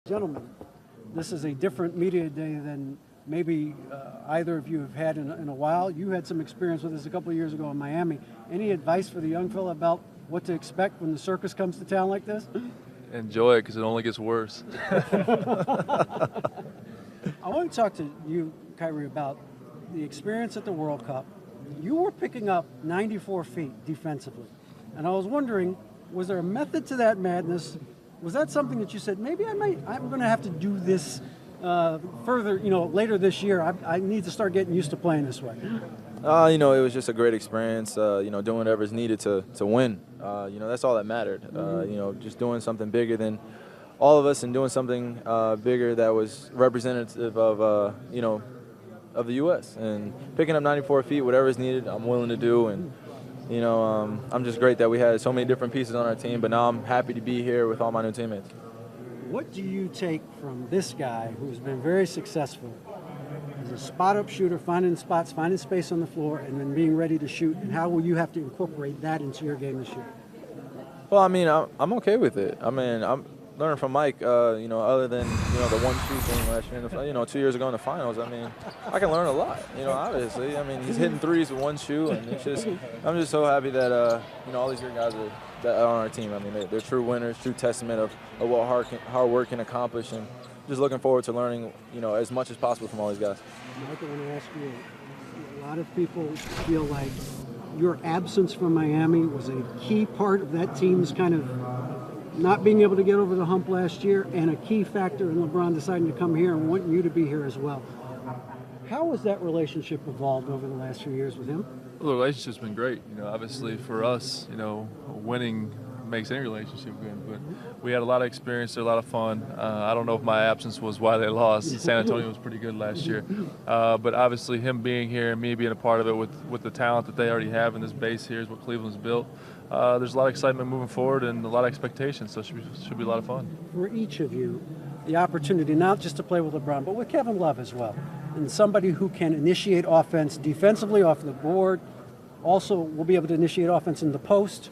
Gentlemen, this is a different media day than maybe either of you have had in a while. You had some experience with this a couple of years ago in Miami. Any advice for the young fella about what to expect when the circus comes to town like this? Enjoy it because it only gets worse. I want to talk to you, Kyrie, about the experience at the World Cup. You were picking up 94 feet defensively. And I was wondering, was there a method to that madness? Was that something that you said, maybe I'm going to have to do this further, later this year? I need to start getting used to playing this way. It was just a great experience, doing whatever's needed to win. That's all that mattered. Just doing something bigger than all of us and doing something bigger that was representative of the U.S. And picking up 94 feet, whatever's needed, I'm willing to do. And I'm just great that we had so many different pieces on our team, but now I'm happy to be here with all my new teammates. What do you take from this guy who's been very successful as a spot-up shooter, finding spots, finding space on the floor, and then being ready to shoot, and how will you have to incorporate that into your game this year? Well, I'm okay with it. I'm learning from Mike, other than, the one-shoot thing last year, 2 years ago in the finals, I can learn a lot, obviously. He's hitting threes with one shoe, and I'm just so happy that, all these great guys that are on our team. They're true winners, true testament of what hard work can accomplish, and just looking forward to learning, as much as possible from all these guys. Mike, I want to ask you, a lot of people feel like your absence from Miami was a key part of that team's kind of not being able to get over the hump last year, and a key factor in LeBron deciding to come here and wanting you to be here as well. How has that relationship evolved over the last few years with him? Well, the relationship's been great. Obviously for us, winning makes any relationship good. But we had a lot of experience, a lot of fun. I don't know if my absence was why they lost. San Antonio was pretty good last year. But obviously him being here and me being a part of it with the talent that they already have in this base here is what Cleveland's built. There's a lot of excitement moving forward and a lot of expectations, so it should be a lot of fun. For each of you, the opportunity not just to play with LeBron, but with Kevin Love as well, and somebody who can initiate offense defensively off the board, also will be able to initiate offense in the post,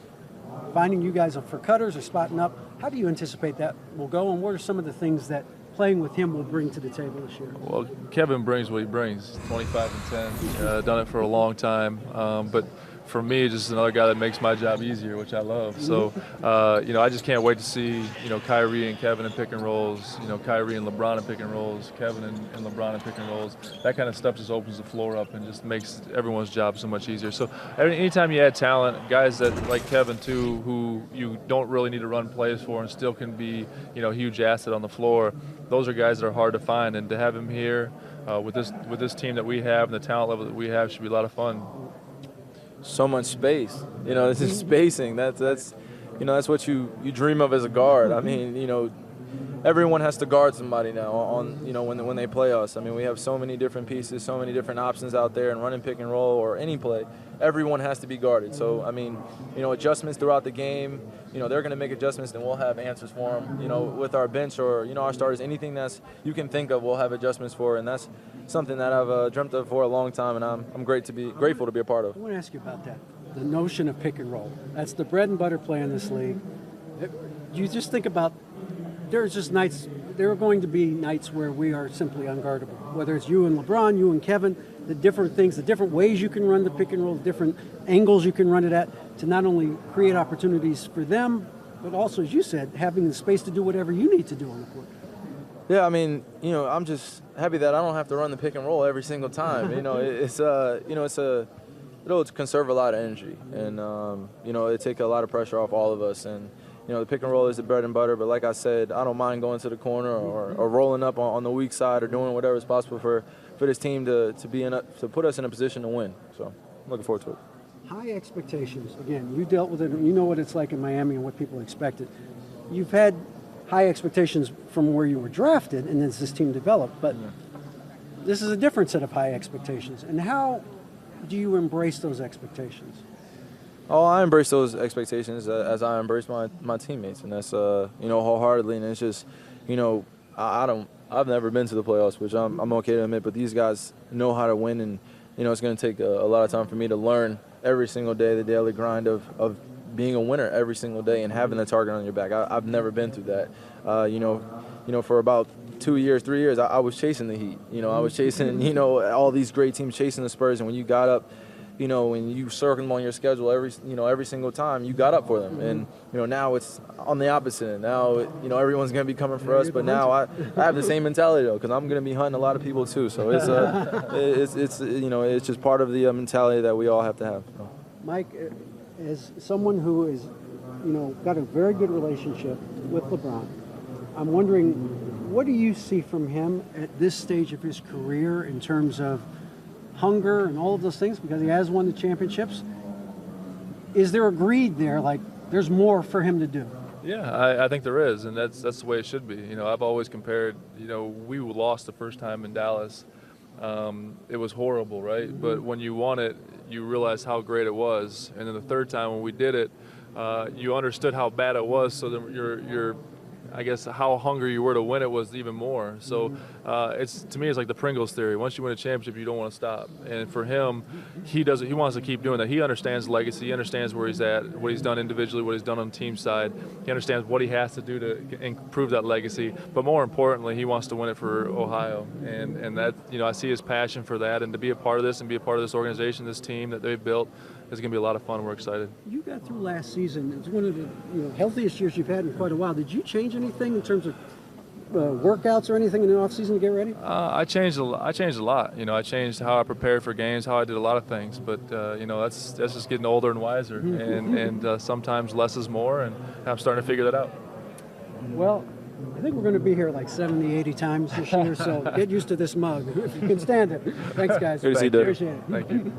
finding you guys for cutters or spotting up. How do you anticipate that will go, and what are some of the things that playing with him will bring to the table this year? Well, Kevin brings what he brings, 25 and 10, done it for a long time, but for me, just another guy that makes my job easier, which I love. So, I just can't wait to see, Kyrie and Kevin in pick and rolls, Kyrie and LeBron in pick and rolls, Kevin and LeBron in pick and rolls. That kind of stuff just opens the floor up and just makes everyone's job so much easier. So, anytime you add talent, guys that like Kevin too, who you don't really need to run plays for and still can be, a huge asset on the floor, those are guys that are hard to find. And to have him here with this team that we have and the talent level that we have should be a lot of fun. So much space. This is spacing. That's what you dream of as a guard. Everyone has to guard somebody now when they play us. We have so many different pieces, so many different options out there, and running pick and roll or any play, everyone has to be guarded. So adjustments throughout the game, they're going to make adjustments, and we'll have answers for them. With our bench or our starters, anything that's you can think of, we'll have adjustments for, and that's something that I've dreamt of for a long time, and I'm grateful to be a part of. I want to ask you about that. The notion of pick and roll. That's the bread and butter play in this league. You just think about, there are going to be nights where we are simply unguardable. Whether it's you and LeBron, you and Kevin, the different things, the different ways you can run the pick and roll, the different angles you can run it at, to not only create opportunities for them, but also, as you said, having the space to do whatever you need to do on the court. Yeah, I'm just happy that I don't have to run the pick and roll every single time. It'll conserve a lot of energy, and it take a lot of pressure off all of us. And the pick and roll is the bread and butter. But like I said, I don't mind going to the corner or rolling up on the weak side or doing whatever is possible for this team to put us in a position to win. So I'm looking forward to it. High expectations. Again, you dealt with it. You know what it's like in Miami and what people expected. You've had high expectations from where you were drafted and as this team developed, but this is a different set of high expectations. And how do you embrace those expectations? Oh, I embrace those expectations as I embrace my teammates, and that's wholeheartedly. And it's just, I've never been to the playoffs, which I'm okay to admit, but these guys know how to win, and it's going to take a lot of time for me to learn every single day the daily grind of being a winner every single day and having the target on your back. I've never been through that. for about 2 years, 3 years, I was chasing the Heat. I was chasing, all these great teams chasing the Spurs. And when you got up, when you circled them on your schedule every single time, you got up for them. And, now it's on the opposite end. Now, everyone's going to be coming for us. But now I have the same mentality, though, because I'm going to be hunting a lot of people, too. So it's just part of the mentality that we all have to have. So. Mike, as someone who is, got a very good relationship with LeBron, I'm wondering, what do you see from him at this stage of his career in terms of hunger and all of those things, because he has won the championships? Is there a greed there, like there's more for him to do? Yeah, I think there is, and that's the way it should be. I've always compared, we lost the first time in Dallas. It was horrible, right? But when you won it, you realize how great it was. And then the third time when we did it, you understood how bad it was, so then you're I guess how hungry you were to win it was even more. So to me, it's like the Pringles theory. Once you win a championship, you don't want to stop. And for him, he wants to keep doing that. He understands legacy. He understands where he's at, what he's done individually, what he's done on the team side. He understands what he has to do to improve that legacy. But more importantly, he wants to win it for Ohio. And that, I see his passion for that. And to be a part of this and be a part of this organization, this team that they've built, is going to be a lot of fun. We're excited. You got through last season. It's one of the healthiest years you've had in quite a while. Did you change anything in terms of workouts or anything in the off season to get ready? I changed a lot. I changed how I prepared for games, how I did a lot of things. But that's just getting older and wiser. and sometimes less is more. And I'm starting to figure that out. Well, I think we're going to be here like 70, 80 times this year. So get used to this mug if you can stand it. Thanks, guys. Good to see you, Dave. Appreciate it. Thank you.